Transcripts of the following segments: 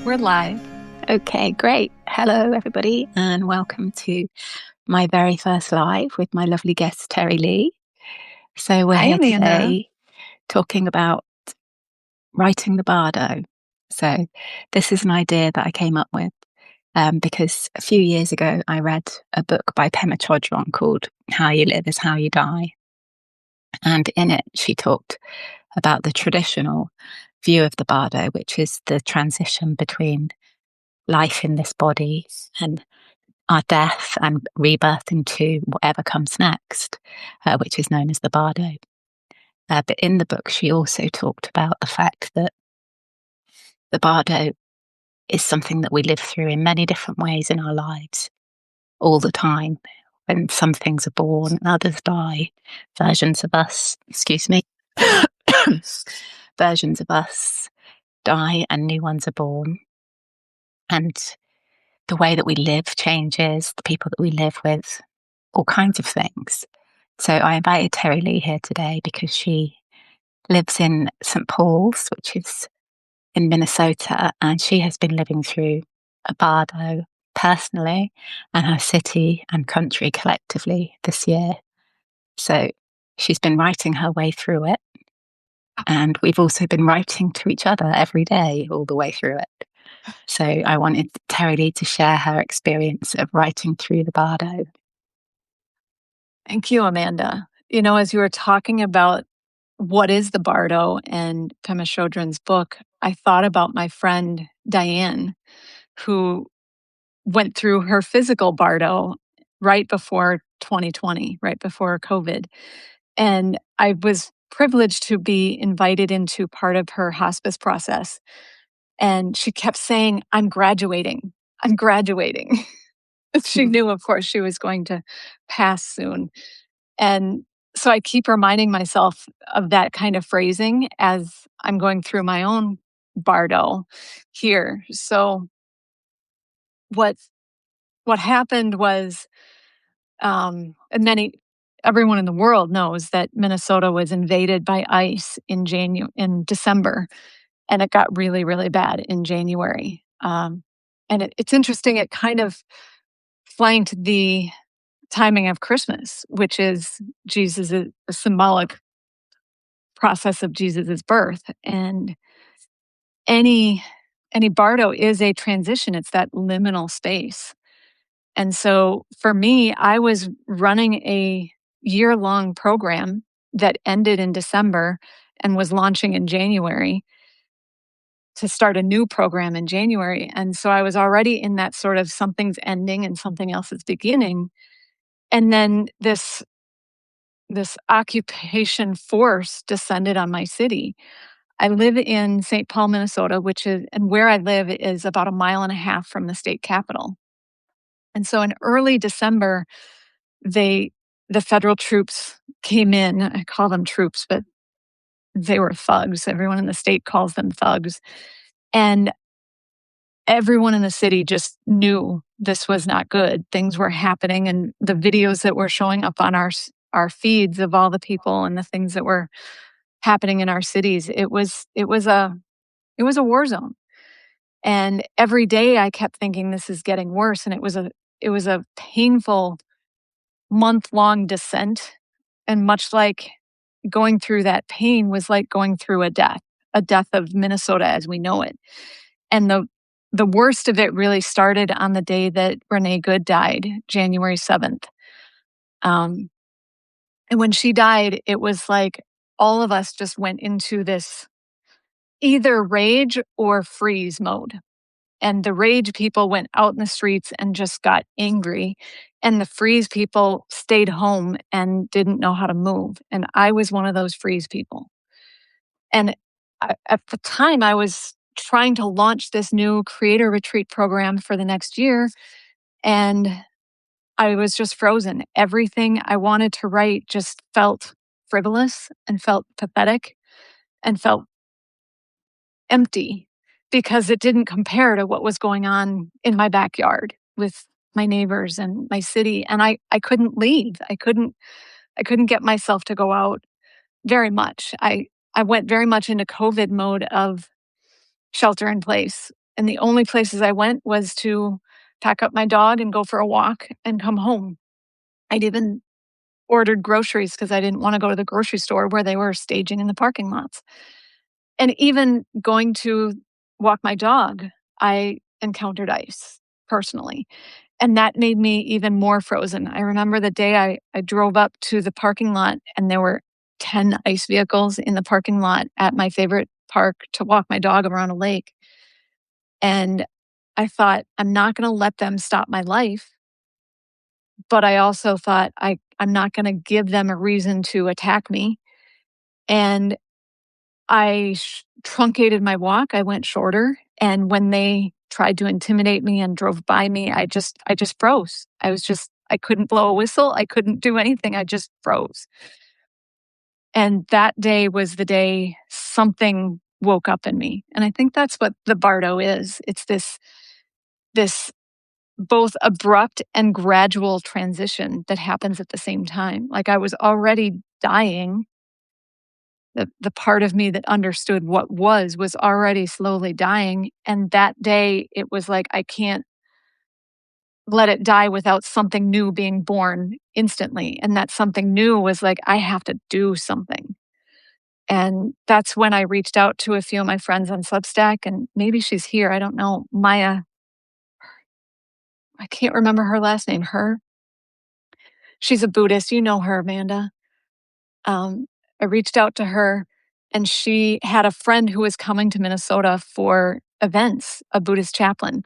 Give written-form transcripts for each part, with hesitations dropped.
We're live. Okay, great. Hello, everybody, and welcome to my very first live with my lovely guest, TeriLeigh. So we're Hi, here Amanda. today talking about writing the Bardo. So this is an idea that I came up with because a few years ago I read a book by Pema Chodron called How You Live is How You Die. And in it, she talked about the traditional view of the Bardo, which is the transition between life in this body and our death and rebirth into whatever comes next, which is known as the Bardo. But in the book, she also talked about the fact that the Bardo is something that we live through in many different ways in our lives all the time. When some things are born and others die, versions of us, versions of us die and new ones are born. And the way that we live changes, the people that we live with, all kinds of things. So I invited TeriLeigh here today because she lives in St. Paul's, which is in Minnesota, and she has been living through a Bardo personally and her city and country collectively this year. So she's been writing her way through it. And we've also been writing to each other every day all the way through it. So I wanted TeriLeigh to share her experience of writing through the Bardo. Thank you, Amanda. You know, as you were talking about what is the Bardo and Pema Chodron's book, I thought about my friend Diane, who went through her physical Bardo right before 2020, right before COVID. And I was privileged to be invited into part of her hospice process. And she kept saying, I'm graduating. I'm graduating. She knew, of course, she was going to pass soon. And so I keep reminding myself of that kind of phrasing as I'm going through my own Bardo here. So what happened was, and everyone in the world knows that Minnesota was invaded by ice in December, and it got really, really bad in January. And it's interesting; it kind of flanked the timing of Christmas, which is Jesus' a symbolic process of Jesus's birth. And any Bardo is a transition. It's that liminal space. And so for me, I was running a year-long program that ended in December and was launching in January to start a new program in January. And so I was already in that sort of something's ending and something else is beginning. And then this occupation force descended on my city. I live in St. Paul, Minnesota, and where I live is about a mile and a half from the state capitol. And so in early December, the federal troops came in. I call them troops, but they were thugs. Everyone in the state calls them thugs. And everyone in the city just knew this was not good. Things were happening, and the videos that were showing up on our feeds of all the people and the things that were happening in our cities, it was a war zone. And every day I kept thinking this is getting worse, and it was a painful month-long descent. And much like going through that pain was like going through a death of Minnesota as we know it. And the worst of it really started on the day that Renee Good died, January 7th. And when she died, it was like all of us just went into this either rage or freeze mode. And the rage people went out in the streets and just got angry. And the freeze people stayed home and didn't know how to move. And I was one of those freeze people. And at the time, I was trying to launch this new creator retreat program for the next year. And I was just frozen. Everything I wanted to write just felt frivolous and felt pathetic and felt empty because it didn't compare to what was going on in my backyard with my neighbors and my city. And I couldn't leave. I couldn't get myself to go out very much. I went very much into COVID mode of shelter in place. And the only places I went was to pack up my dog and go for a walk and come home. I'd even ordered groceries because I didn't want to go to the grocery store where they were staging in the parking lots. And even going to walk my dog, I encountered ice personally. And that made me even more frozen. I remember the day I drove up to the parking lot and there were 10 ice vehicles in the parking lot at my favorite park to walk my dog around a lake. And I thought, I'm not going to let them stop my life. But I also thought, I'm not going to give them a reason to attack me. And I truncated my walk. I went shorter. And when they tried to intimidate me and drove by me, I just froze. I couldn't blow a whistle. I couldn't do anything. I just froze. And that day was the day something woke up in me. And I think that's what the Bardo is. It's this both abrupt and gradual transition that happens at the same time. Like I was already dying. The part of me that understood what was already slowly dying. And that day it was like, I can't let it die without something new being born instantly. And that something new was like, I have to do something. And that's when I reached out to a few of my friends on Substack, and maybe she's here. I don't know. Maya, I can't remember her last name. She's a Buddhist. You know her, Amanda. Um, I reached out to her, and she had a friend who was coming to Minnesota for events, a Buddhist chaplain.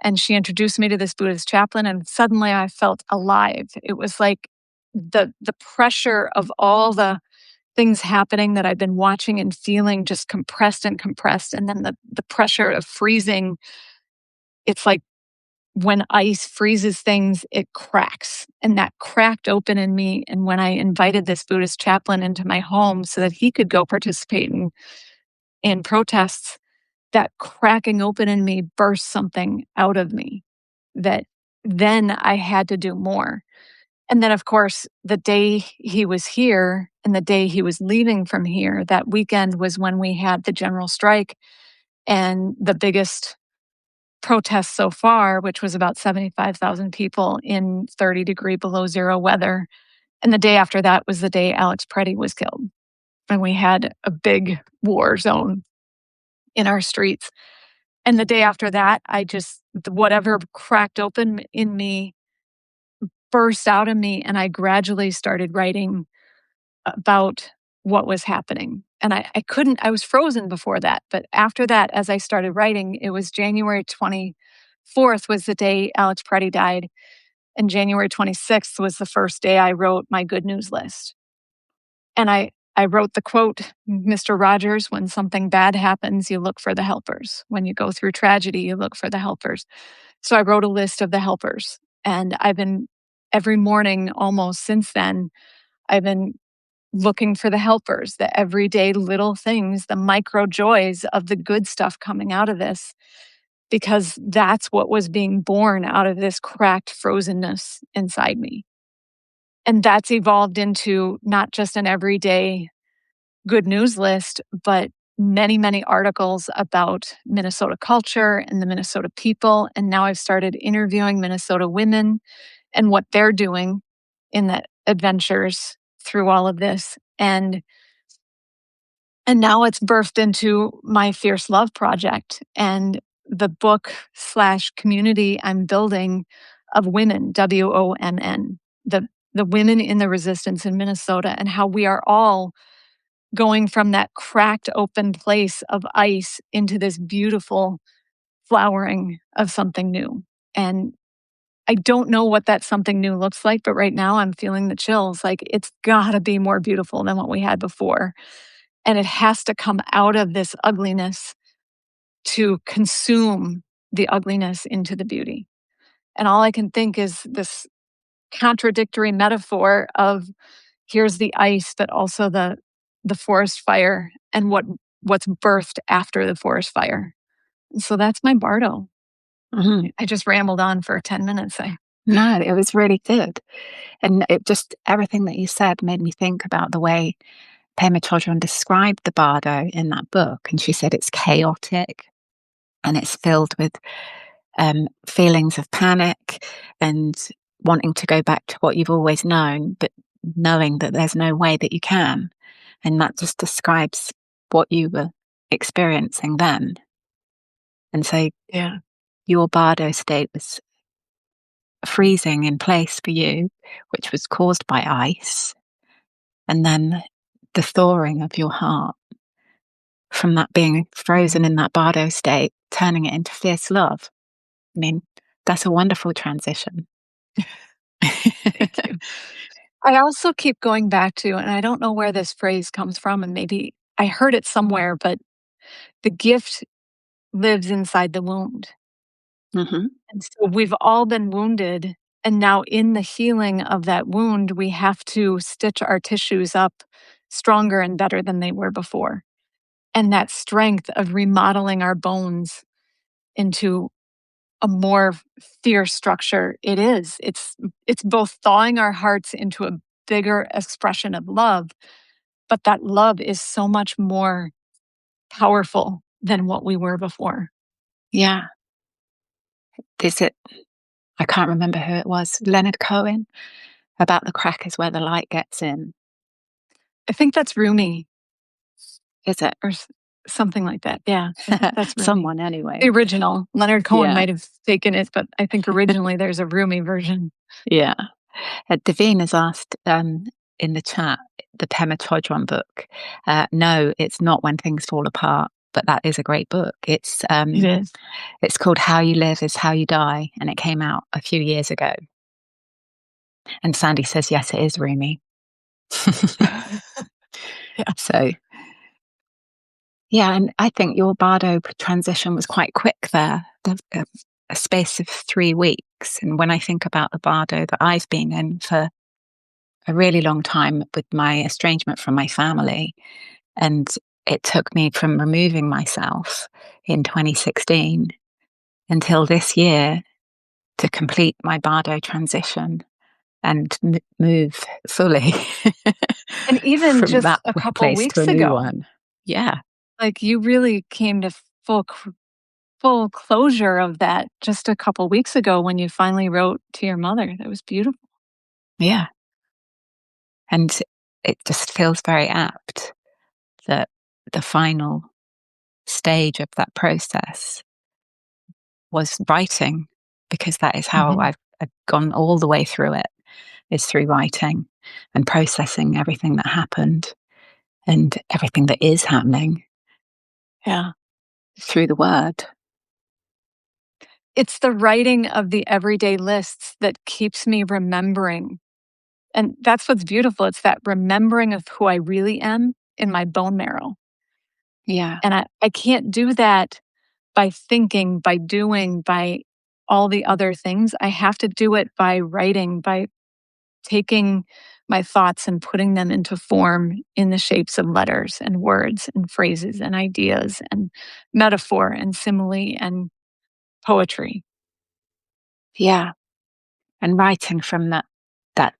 And she introduced me to this Buddhist chaplain, and suddenly I felt alive. It was like the pressure of all the things happening that I've been watching and feeling just compressed and compressed. And then the pressure of freezing, it's like when ice freezes things, it cracks. And that cracked open in me. And when I invited this Buddhist chaplain into my home so that he could go participate in protests, that cracking open in me burst something out of me that then I had to do more. And then, of course, the day he was here and the day he was leaving from here, that weekend was when we had the general strike and the biggest protest so far, which was about 75,000 people in 30-degree below zero weather. And the day after that was the day Alex Pretti was killed. And we had a big war zone in our streets. And the day after that, whatever cracked open in me burst out of me, and I gradually started writing about what was happening. And I was frozen before that. But after that, as I started writing, it was January 24th was the day Alex Pretti died. And January 26th was the first day I wrote my good news list. And I wrote the quote, Mr. Rogers, when something bad happens, you look for the helpers. When you go through tragedy, you look for the helpers. So I wrote a list of the helpers. And I've been, every morning almost since then, I've been looking for the helpers, the everyday little things, the micro joys of the good stuff coming out of this, because that's what was being born out of this cracked frozenness inside me. And that's evolved into not just an everyday good news list, but many, many articles about Minnesota culture and the Minnesota people. And now I've started interviewing Minnesota women and what they're doing in the adventures through all of this. And now it's birthed into my Fierce Love project and the book/community I'm building of women, WOMN, the women in the resistance in Minnesota, and how we are all going from that cracked open place of ice into this beautiful flowering of something new. And I don't know what that something new looks like, but right now I'm feeling the chills. Like it's gotta be more beautiful than what we had before. And it has to come out of this ugliness to consume the ugliness into the beauty. And all I can think is this contradictory metaphor of here's the ice, but also the forest fire and what's birthed after the forest fire. And so that's my Bardo. Mhm. I just rambled on for 10 minutes. No, it was really good. And it just, everything that you said made me think about the way Pema Chodron described the Bardo in that book. And she said it's chaotic, and it's filled with feelings of panic and wanting to go back to what you've always known, but knowing that there's no way that you can. And that just describes what you were experiencing then. And so Yeah. your Bardo state was freezing in place for you, which was caused by ice, and then the thawing of your heart from that being frozen in that Bardo state, turning it into fierce love. I mean, that's a wonderful transition. Thank you. I also keep going back to, and I don't know where this phrase comes from, and maybe I heard it somewhere, but the gift lives inside the wound. Hmm. And so we've all been wounded. And now, in the healing of that wound, we have to stitch our tissues up stronger and better than they were before. And that strength of remodeling our bones into a more fierce structure, it is. It's both thawing our hearts into a bigger expression of love, but that love is so much more powerful than what we were before. Yeah. Is it, I can't remember who it was, Leonard Cohen, about the crack is where the light gets in. I think that's Rumi Is it? or something like that. Yeah, I think that's Rumi. Someone The anyway. original. Leonard Cohen Yeah. might have taken it, but I think originally there's a Rumi version. Yeah. Davine has asked in the chat, the Pema Chodron book. No, it's not When Things Fall Apart, but that is a great book. It is. It's called How You Live is How You Die, and it came out a few years ago. And Sandy says, yes, it is Rumi. Yeah. So, yeah, and I think your Bardo transition was quite quick there, a space of 3 weeks. And when I think about the Bardo that I've been in for a really long time with my estrangement from my family, and it took me from removing myself in 2016 until this year to complete my Bardo transition and move fully And even from just that a couple place to a weeks new ago, one. Yeah. like you really came to full closure of that just a couple weeks ago when you finally wrote to your mother. That was beautiful. Yeah. And it just feels very apt that the final stage of that process was writing, because that is how Mhm. I've gone all the way through it, is through writing and processing everything that happened and everything that is happening Yeah. through the word. It's the writing of the everyday lists that keeps me remembering. And that's what's beautiful. It's that remembering of who I really am in my bone marrow. Yeah. And I can't do that by thinking, by doing, by all the other things. I have to do it by writing, by taking my thoughts and putting them into form in the shapes of letters and words and phrases and ideas and metaphor and simile and poetry. Yeah. And writing from that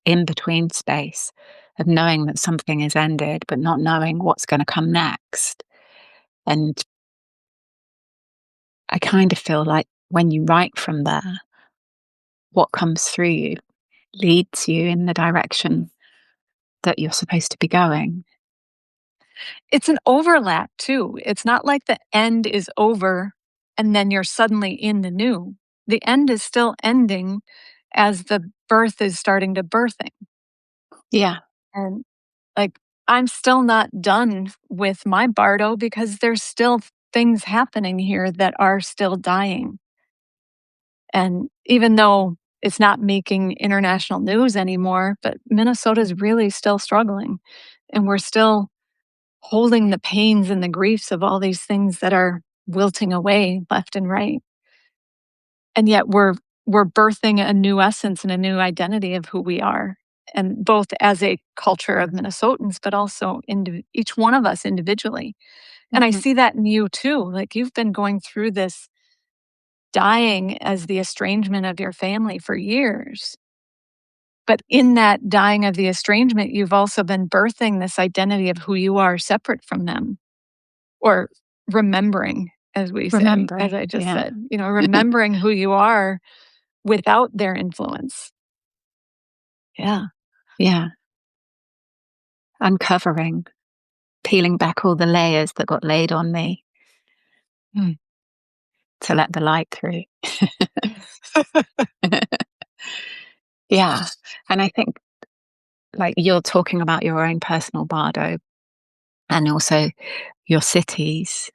in between space of knowing that something is ended, but not knowing what's going to come next. And I kind of feel like when you write from there, what comes through you leads you in the direction that you're supposed to be going. It's an overlap too. It's not like the end is over and then you're suddenly in the new. The end is still ending as the birth is starting to birthing. Yeah. And like, I'm still not done with my Bardo because there's still things happening here that are still dying. And even though it's not making international news anymore, but Minnesota's really still struggling. And we're still holding the pains and the griefs of all these things that are wilting away left and right. And yet we're birthing a new essence and a new identity of who we are, and both as a culture of Minnesotans, but also each one of us individually. And I Hmm. see that in you too. Like you've been going through this dying as the estrangement of your family for years. But in that dying of the estrangement, you've also been birthing this identity of who you are separate from them or remembering. as we say, as Remembering. I just Yeah. said, remembering who you are without their influence. Yeah. Yeah. Uncovering, peeling back all the layers that got laid on me Mm. to let the light through. Yeah. And I think, like, you're talking about your own personal bardo and also your cities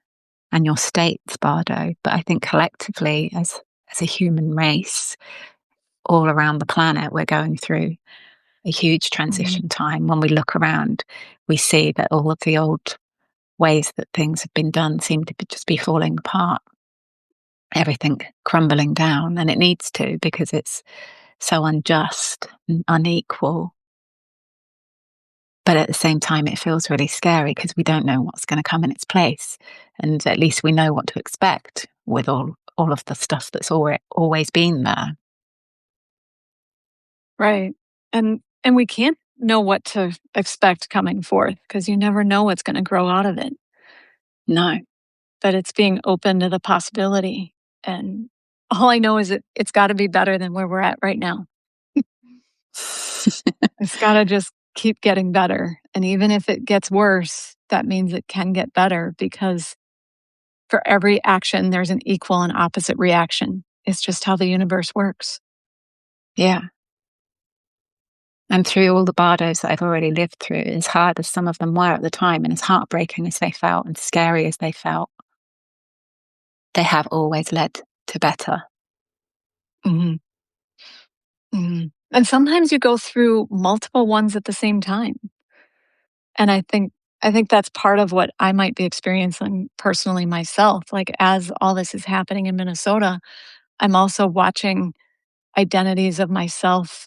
and your state's bardo. But I think collectively, as a human race, all around the planet, we're going through a huge Mhm. transition time. When we look around, we see that all of the old ways that things have been done seem to just be falling apart, everything crumbling down. And it needs to, because it's so unjust and unequal. But at the same time, it feels really scary because we don't know what's going to come in its place. And at least we know what to expect with all of the stuff that's always been there. Right. And we can't know what to expect coming forth because you never know what's going to grow out of it. No. But it's being open to the possibility. And all I know is it's got to be better than where we're at right now. It's got to just keep getting better. And even if it gets worse, that means it can get better because for every action, there's an equal and opposite reaction. It's just how the universe works. Yeah. And through all the bardos that I've already lived through, as hard as some of them were at the time and as heartbreaking as they felt and scary as they felt, they have always led to better. Mhm. Mhm. And sometimes you go through multiple ones at the same time. And I think that's part of what I might be experiencing personally myself. Like as all this is happening in Minnesota, I'm also watching identities of myself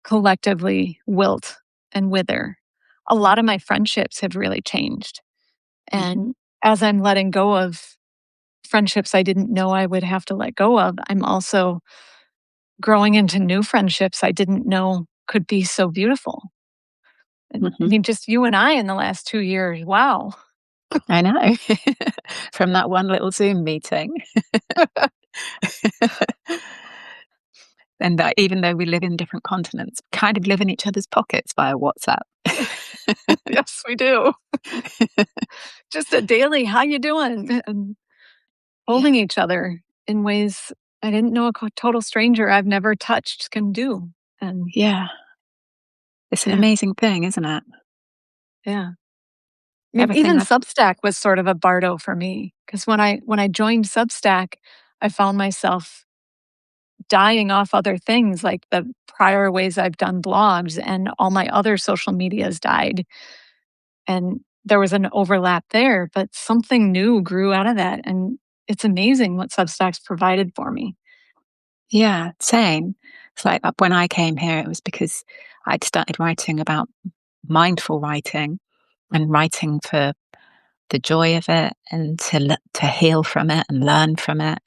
collectively wilt and wither. A lot of my friendships have really changed. Mhm. And as I'm letting go of friendships I didn't know I would have to let go of, I'm also growing into new friendships I didn't know could be so beautiful. And I Mhm. mean, just you and I in the last 2 years. Wow. I know. From that one little Zoom meeting. And that even though we live in different continents, we kind of live in each other's pockets via WhatsApp. Yes, we do. Just a daily, how you doing? And Yeah. holding each other in ways I didn't know a total stranger I've never touched can do. And Yeah. It's an yeah, amazing thing, isn't it? yeah. I mean, Everything even I've Substack was sort of a bardo for me because when I joined Substack, I found myself dying off other things like the prior ways I've done blogs and all my other social medias died. And there was an overlap there, but something new grew out of that. And it's amazing what Substack's provided for me. Yeah, same. It's like when I came here, it was because I'd started writing about mindful writing and writing for the joy of it and to heal from it and learn from it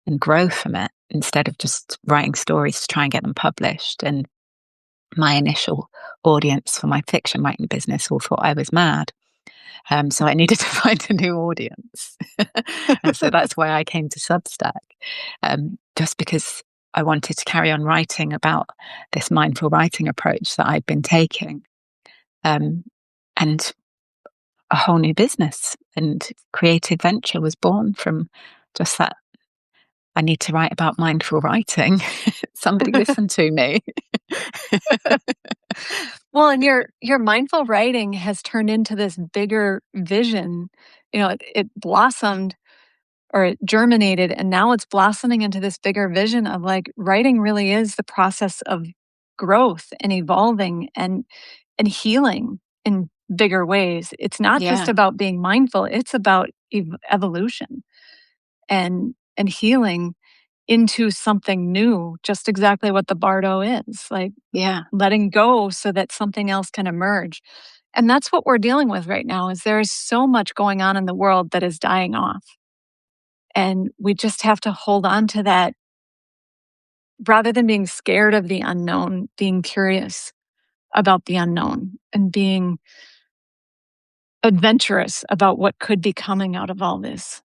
and grow from it instead of just writing stories to try and get them published. And my initial audience for my fiction writing business all thought I was mad. So I needed to find a new audience. And so that's why I came to Substack, just because I wanted to carry on writing about this mindful writing approach that I'd been taking. Um, and a whole new business and creative venture was born from just that. I need to write about mindful writing. Somebody listen to me. Well, and your mindful writing has turned into this bigger vision. It blossomed or it germinated, and now it's blossoming into this bigger vision of like writing really is the process of growth and evolving and healing in bigger ways. It's not just Yeah, about being mindful, it's about evolution and healing into something new, just exactly what the bardo is. Like yeah, letting go so that something else can emerge. And that's what we're dealing with right now is there is so much going on in the world that is dying off. And we just have to hold on to that rather than being scared of the unknown, being curious about the unknown and being adventurous about what could be coming out of all this.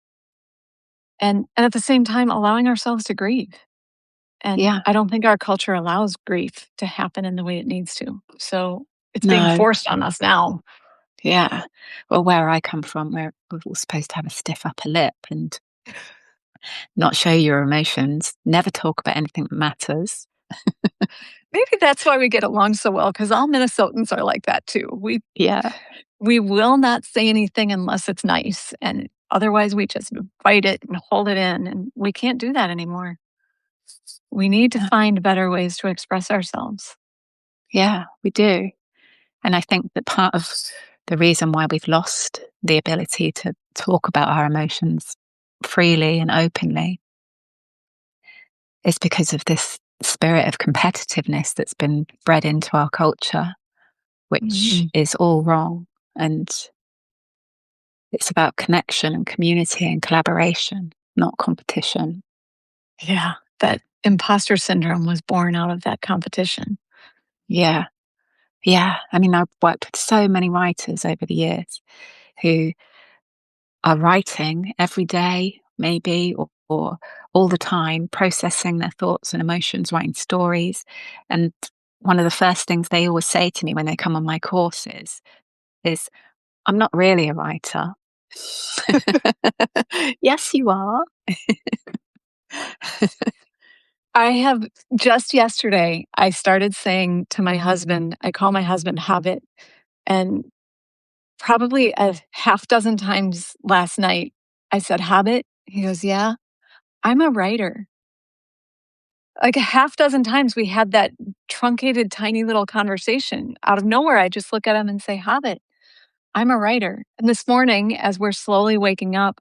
and at the same time, allowing ourselves to grieve. And Yeah. I don't think our culture allows grief to happen in the way it needs to. So it's being No. forced on us now. Yeah. Well, where I come from, we're all supposed to have a stiff upper lip and not show your emotions, never talk about anything that matters. Maybe that's why we get along so well, because all Minnesotans are like that too. Yeah. We will not say anything unless it's nice, and otherwise we just fight it and hold it in, and we can't do that anymore. We need to Yeah. find better ways to express ourselves. Yeah, we do. And I think that part of the reason why we've lost the ability to talk about our emotions freely and openly is because of this spirit of competitiveness that's been bred into our culture, which Mhm. is all wrong. And it's about connection and community and collaboration, not competition. Yeah, that imposter syndrome was born out of that competition. Yeah. Yeah. I mean, I've worked with so many writers over the years who are writing every day, maybe, or all the time, processing their thoughts and emotions, writing stories. And one of the first things they always say to me when they come on my courses is, I'm not really a writer. Yes, you are. I have just yesterday, I started saying to my husband, I call my husband Hobbit, and probably a half dozen times last night, I said, Hobbit. He goes, yeah, I'm a writer. Like a half dozen times we had that truncated, tiny little conversation. Out of nowhere, I just look at him and say, Hobbit, I'm a writer. And this morning, as we're slowly waking up,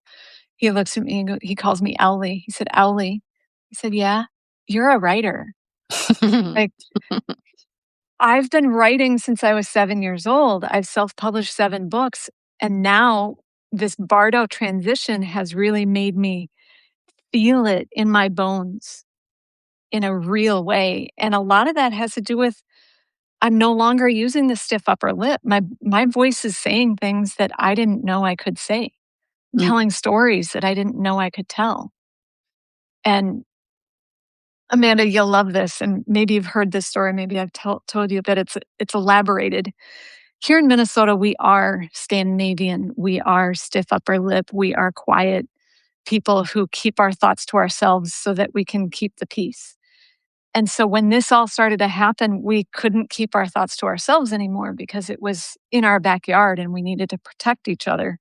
he looks at me and he calls me Owly. He said, Owly. He said, yeah, you're a writer. Like, I've been writing since I was 7 years old. I've self published 7 books. And now this Bardo transition has really made me feel it in my bones in a real way. And a lot of that has to do with I'm no longer using the stiff upper lip. My voice is saying things that I didn't know I could say, Mm. telling stories that I didn't know I could tell. And Amanda, you'll love this, and maybe you've heard this story. Maybe I've told you, but it's elaborated. Here in Minnesota, we are Scandinavian. We are stiff upper lip. We are quiet people who keep our thoughts to ourselves so that we can keep the peace. And so when this all started to happen, we couldn't keep our thoughts to ourselves anymore because it was in our backyard and we needed to protect each other.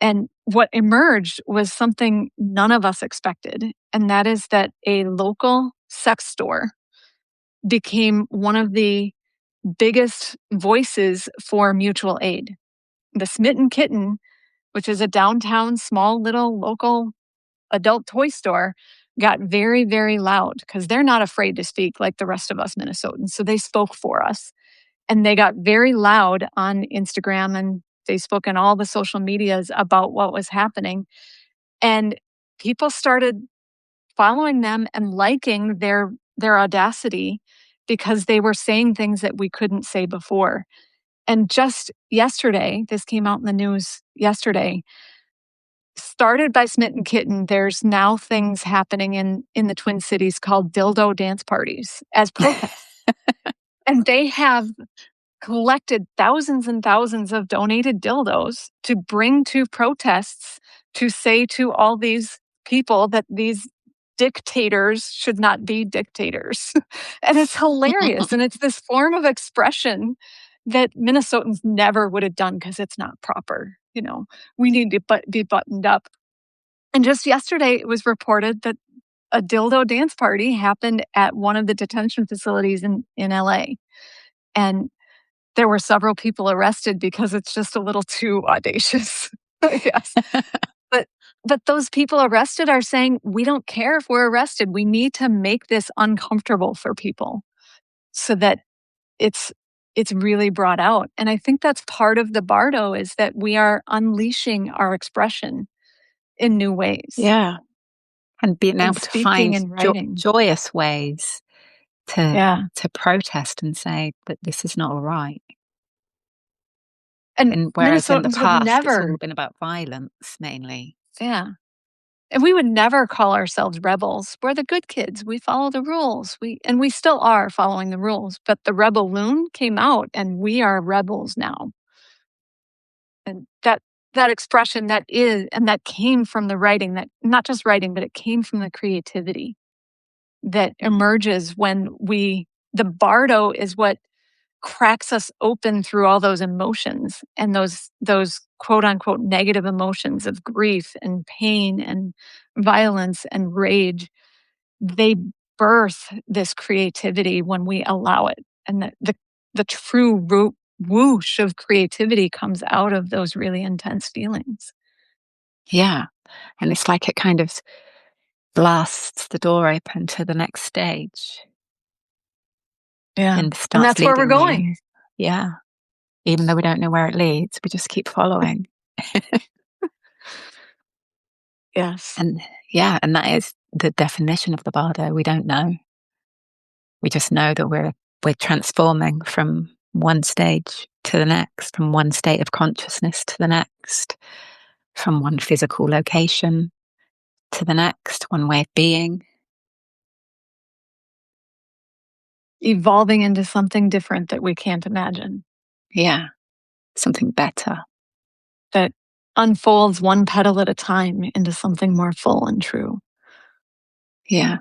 And what emerged was something none of us expected. And that is that a local sex store became one of the biggest voices for mutual aid. The Smitten Kitten, which is a downtown, small, little local adult toy store, got very, very loud because they're not afraid to speak like the rest of us Minnesotans. So they spoke for us. And they got very loud on Instagram and Facebook and all the social medias about what was happening. And people started following them and liking their audacity because they were saying things that we couldn't say before. And just yesterday, this came out in the news yesterday, started by Smitten Kitten, there's now things happening in the Twin Cities called dildo dance parties as protests. And they have collected thousands and thousands of donated dildos to bring to protests to say to all these people that these dictators should not be dictators. And it's hilarious. And it's this form of expression that Minnesotans never would have done because it's not proper. We need to be buttoned up. And just yesterday, it was reported that a dildo dance party happened at one of the detention facilities in LA. And there were several people arrested because it's just a little too audacious, I guess. But but those people arrested are saying, "We don't care if we're arrested. We need to make this uncomfortable for people so that it's it's really brought out." And I think that's part of the Bardo is that we are unleashing our expression in new ways Yeah. And being and able to speaking find and writing. joyous ways to Yeah. protest and say that this is not all right. And And whereas in the Minnesotans would past, it's all never. been about violence mainly. Yeah. And we would never call ourselves rebels. We're the good kids. We follow the rules. We still are following the rules. But the rebel loon came out, and we are rebels now. And that expression that came from the writing, that not just writing, but it came from the creativity that emerges when the bardo is what cracks us open through all those emotions and those quote unquote negative emotions of grief and pain and violence and rage. They birth this creativity when we allow it. And the true whoosh of creativity comes out of those really intense feelings. Yeah. And it's like it kind of blasts the door open to the next stage Yeah. and And starts that's where we're leading going. you. Yeah. Even though we don't know where it leads, we just keep following. Yes. And yeah, and that is the definition of the bardo. We don't know. We just know that we're transforming from one stage to the next, from one state of consciousness to the next, from one physical location to the next, one way of being. Evolving into something different that we can't imagine, Yeah, something better. that unfolds one petal at a time into something more full and true. Yeah.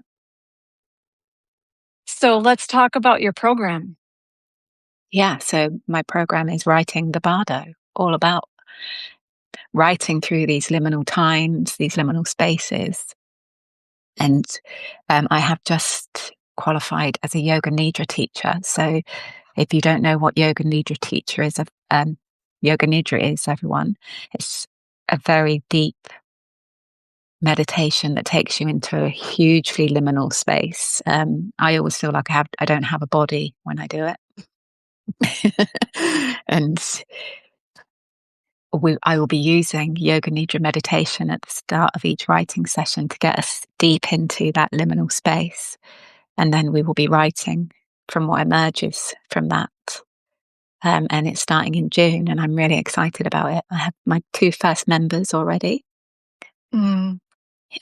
So let's talk about your program. Yeah. So my program is writing the bardo, all about writing through these liminal times, these liminal spaces. And I have just qualified as a yoga nidra teacher. So if you don't know what yoga nidra teacher is, yoga nidra is, everyone, it's a very deep meditation that takes you into a hugely liminal space. I always feel like I don't have a body when I do it. And I will be using yoga nidra meditation at the start of each writing session to get us deep into that liminal space. And then we will be writing from what emerges from that. And it's starting in June, and I'm really excited about it. I have my two first members already, Mm.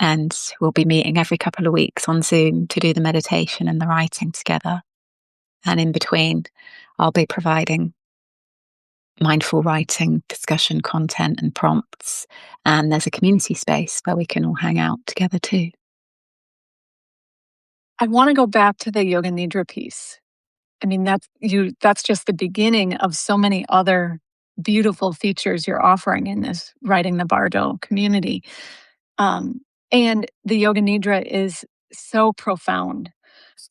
and we'll be meeting every couple of weeks on Zoom to do the meditation and the writing together. And in between, I'll be providing mindful writing, discussion content, and prompts. And there's a community space where we can all hang out together too. I want to go back to the yoga nidra piece. I mean, that's just the beginning of so many other beautiful features you're offering in this Writing the Bardo community. And the yoga nidra is so profound.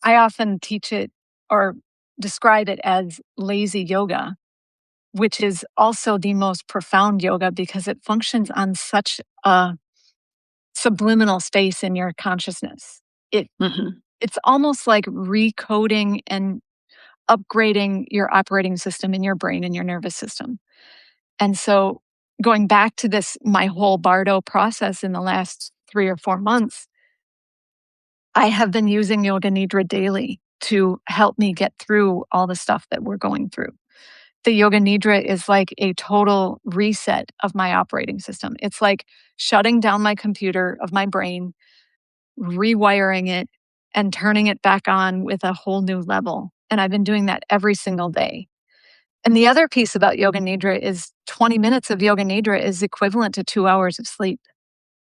I often teach it or describe it as lazy yoga, which is also the most profound yoga because it functions on such a subliminal space in your consciousness. It Mm-hmm. it's almost like recoding and upgrading your operating system in your brain and your nervous system. And so going back to this, my whole Bardo process in the last 3 or 4 months, I have been using Yoga Nidra daily to help me get through all the stuff that we're going through. The Yoga Nidra is like a total reset of my operating system. It's like shutting down my computer of my brain, rewiring it, and turning it back on with a whole new level. And I've been doing that every single day. And the other piece about Yoga Nidra is 20 minutes of Yoga Nidra is equivalent to 2 hours of sleep.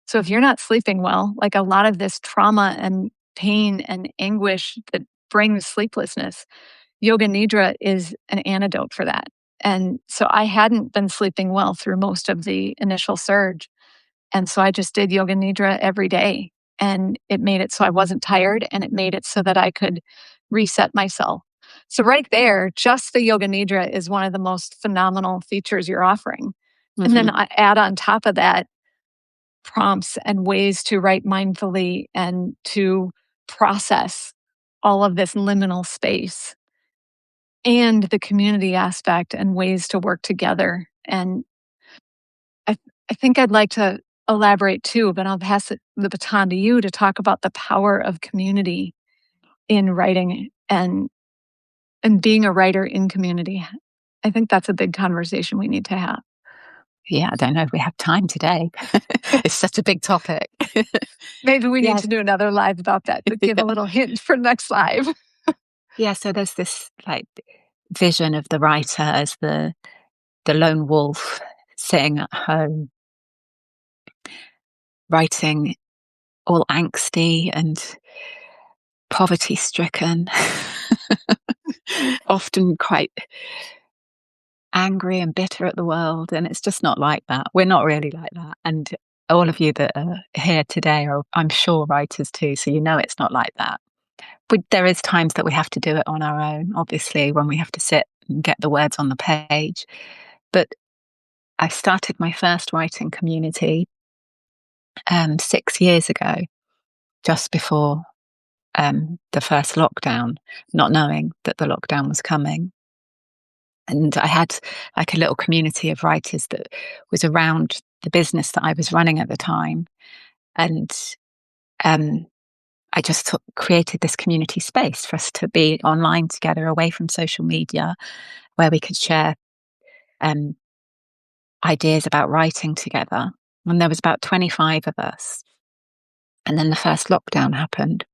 So if you're not sleeping well, like a lot of this trauma and pain and anguish that brings sleeplessness, Yoga Nidra is an antidote for that. And so I hadn't been sleeping well through most of the initial surge. And so I just did Yoga Nidra every day. And it made it so I wasn't tired, and it made it so that I could reset myself. So, right there, just the Yoga Nidra is one of the most phenomenal features you're offering. And then Mm-hmm. I add on top of that prompts and ways to write mindfully and to process all of this liminal space and the community aspect and ways to work together. And I, I think I'd like to elaborate too, but I'll pass the baton to you to talk about the power of community in writing and being a writer in community. I think that's a big conversation we need to have. Yeah, I don't know if we have time today. It's such a big topic. Maybe we need Yes. to do another live about that, but give a Yeah. little hint for next live. Yeah, so there's this like vision of the writer as the lone wolf sitting at home writing all angsty and poverty stricken, often quite angry and bitter at the world. And it's just not like that. We're not really like that. And all of you that are here today are, I'm sure, writers too. So you know it's not like that. But there is times that we have to do it on our own, obviously, when we have to sit and get the words on the page. But I started my first writing community 6 years ago, just before the first lockdown, not knowing that the lockdown was coming. And I had like a little community of writers that was around the business that I was running at the time. And um, I just created this community space for us to be online together, away from social media, where we could share um, ideas about writing together. And there was about 25 of us. And then the first lockdown happened.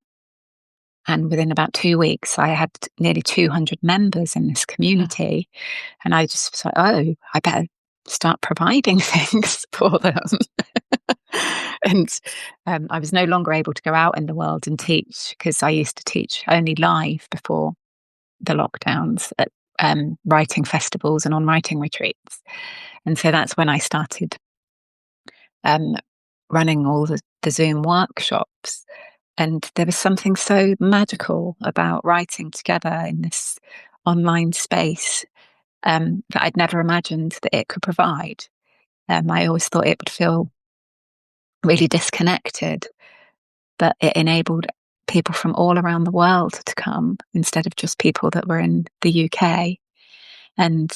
And within about 2 weeks, I had nearly 200 members in this community. And I just was like, oh, I better start providing things for them. And I was no longer able to go out in the world and teach because I used to teach only live before the lockdowns at writing festivals and on writing retreats. And so that's when I started um, running all the Zoom workshops. And there was something so magical about writing together in this online space that I'd never imagined that it could provide. I always thought it would feel really disconnected, but it enabled people from all around the world to come instead of just people that were in the UK. And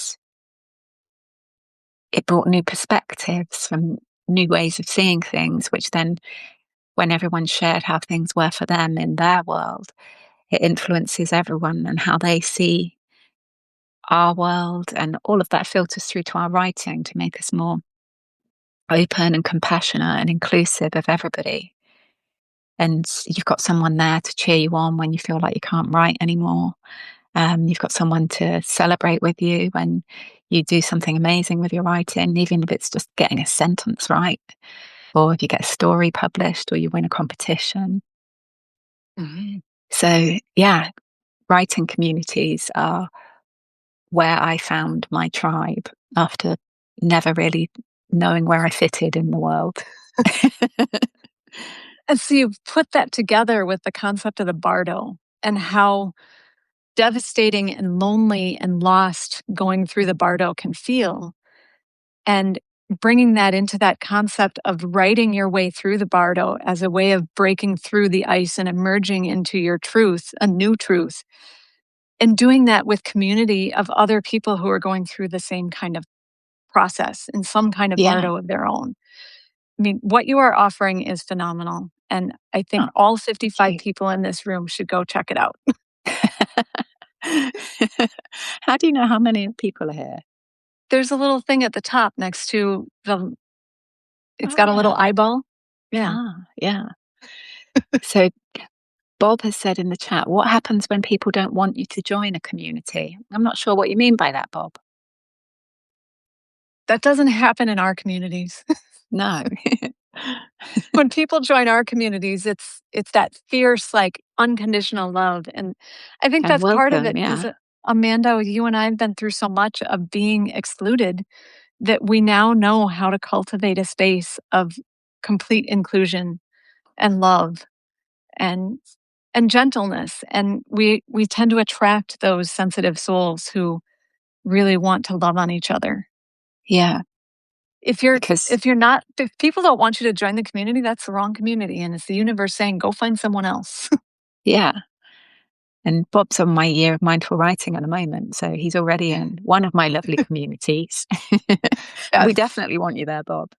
it brought new perspectives from new ways of seeing things, which then, when everyone shared how things were for them in their world, it influences everyone and how they see our world. And all of that filters through to our writing to make us more open and compassionate and inclusive of everybody. And you've got someone there to cheer you on when you feel like you can't write anymore. You've got someone to celebrate with you when you do something amazing with your writing, even if it's just getting a sentence right, or if you get a story published or you win a competition. Mhm. So, yeah, writing communities are where I found my tribe after never really knowing where I fitted in the world. And so you put that together with the concept of the Bardo and how devastating and lonely and lost going through the Bardo can feel. And bringing that into that concept of writing your way through the Bardo as a way of breaking through the ice and emerging into your truth, a new truth, and doing that with community of other people who are going through the same kind of process in some kind of Yeah. Bardo of their own. I mean, what you are offering is phenomenal. And I think Oh, all thank 55 you. people in this room should go check it out. How do you know how many people are here? There's a little thing at the top next to the, it's got a little Ah, eyeball. Yeah. yeah. So Bob has said in the chat, what happens when people don't want you to join a community? I'm not sure what you mean by that, Bob. That doesn't happen in our communities. No. When people join our communities, it's that fierce, like, unconditional love, and I think And that's part of welcome, it yeah. because Amanda, you and I have been through so much of being excluded that we now know how to cultivate a space of complete inclusion and love and gentleness, and we tend to attract those sensitive souls who really want to love on each other. Yeah. If you're Because, if you're not if people don't want you to join the community, that's the wrong community, and it's the universe saying, "Go find someone else." yeah. And Bob's on my year of mindful writing at the moment. So he's already in one of my lovely communities. We Yes, definitely want you there, Bob.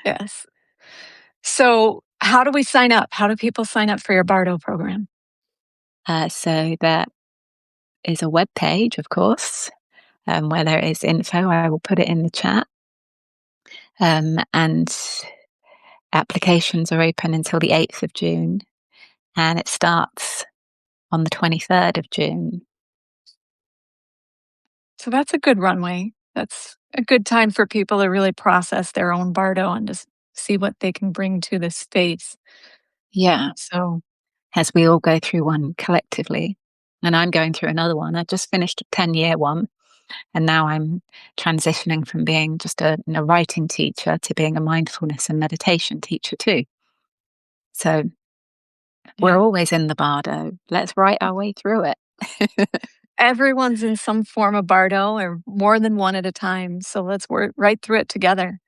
yes. So, how do we sign up? How do people sign up for your Bardo program? So there is a web page, of course, where there is info. I will put it in the chat. And applications are open until the 8th of June, and it starts on the 23rd of June. So that's a good runway. That's a good time for people to really process their own Bardo and just see what they can bring to this space. Yeah, So, as we all go through one collectively. And I'm going through another one. I just finished a 10-year one, and now I'm transitioning from being just a writing teacher to being a mindfulness and meditation teacher too. So we're yeah, always in the Bardo. Let's write our way through it. everyone's in some form of Bardo or more than one at a time. So let's work right through it together.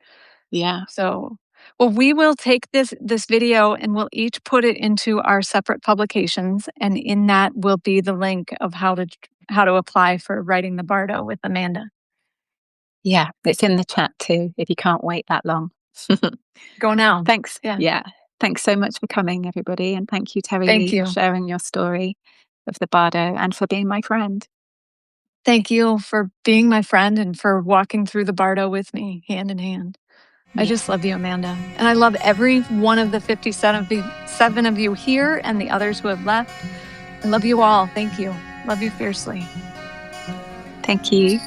Yeah. So, well, we will take this video and we'll each put it into our separate publications, and in that will be the link of how to apply for writing the Bardo with Amanda. Yeah. It's in the chat too, if you can't wait that long. Go now. Thanks. Yeah. Yeah. Thanks so much for coming, everybody. And thank you, Thank TeriLeigh, for you. sharing your story of the Bardo and for being my friend. Thank you for being my friend and for walking through the Bardo with me hand in hand. I Yeah. just love you, Amanda. And I love every one of the 57 of you here and the others who have left. I love you all. Thank you. Love you fiercely. Thank you.